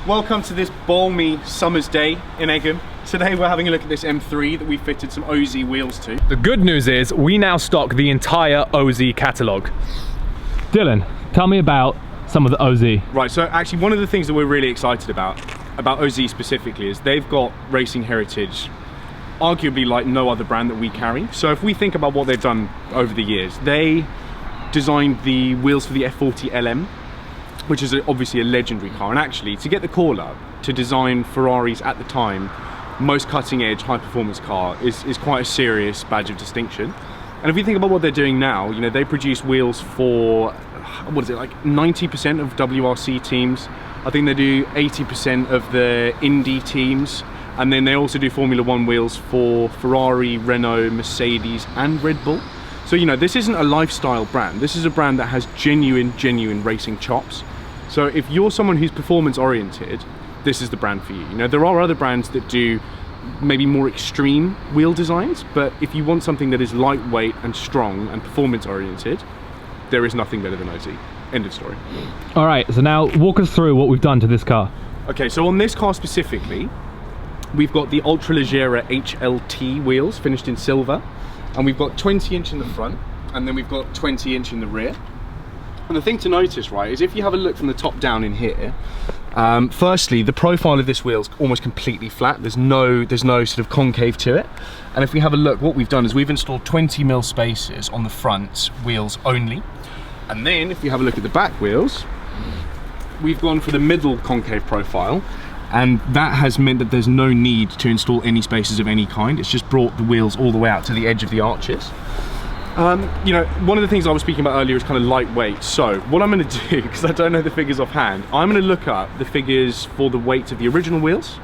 Welcome to this balmy summer's day in Egham. Today we're having a look at this M3 that we fitted some OZ wheels to. The good news is we now stock the entire OZ catalogue. Dylan, tell me about some of the OZ. Right, so actually one of the things that we're really excited about OZ specifically, is they've got racing heritage arguably like no other brand that we carry. So if we think about what they've done over the years, they designed the wheels for the F80 LM, which is obviously a legendary car, and actually to get the call up to design Ferrari's at the time most cutting edge high performance car is quite a serious badge of distinction. And if you think about what they're doing now, you know, they produce wheels for, what is it, like 90% of WRC teams. I think they do 80% of the Indy teams, and then they also do Formula One wheels for Ferrari, Renault, Mercedes and Red Bull. So, you know, this isn't a lifestyle brand. This is a brand that has genuine racing chops. So if you're someone who's performance oriented, this is the brand for you. You know, there are other brands that do maybe more extreme wheel designs, but if you want something that is lightweight and strong and performance oriented, there is nothing better than OZ. End of story. All right, so now walk us through what we've done to this car. Okay, so on this car specifically, we've got the Ultraleggera HLT wheels finished in silver, and we've got 20-inch in the front, and then we've got 20-inch in the rear. And the thing to notice, right, is if you have a look from the top down in here, firstly, the profile of this wheel's almost completely flat. There's no sort of concave to it. And if we have a look, what we've done is we've installed 20mm spacers on the front wheels only. And then if you have a look at the back wheels, we've gone for the middle concave profile, and that has meant that there's no need to install any spacers of any kind. It's just brought the wheels all the way out to the edge of the arches. You know, one of the things I was speaking about earlier is kind of lightweight. So what I'm going to do, because I don't know the figures offhand, I'm going to look up the figures for the weight of the original wheels,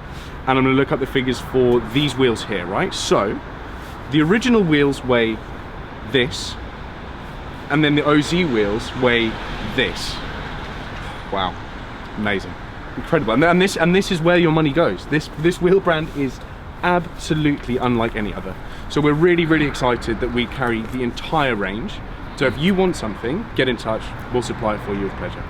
and I'm going to look up the figures for these wheels here, right? So the original wheels weigh this, and then the OZ wheels weigh this. Wow, amazing, incredible. And this is where your money goes. This wheel brand is absolutely unlike any other. So we're really excited that we carry the entire range. So if you want something, get in touch, we'll supply it for you with pleasure.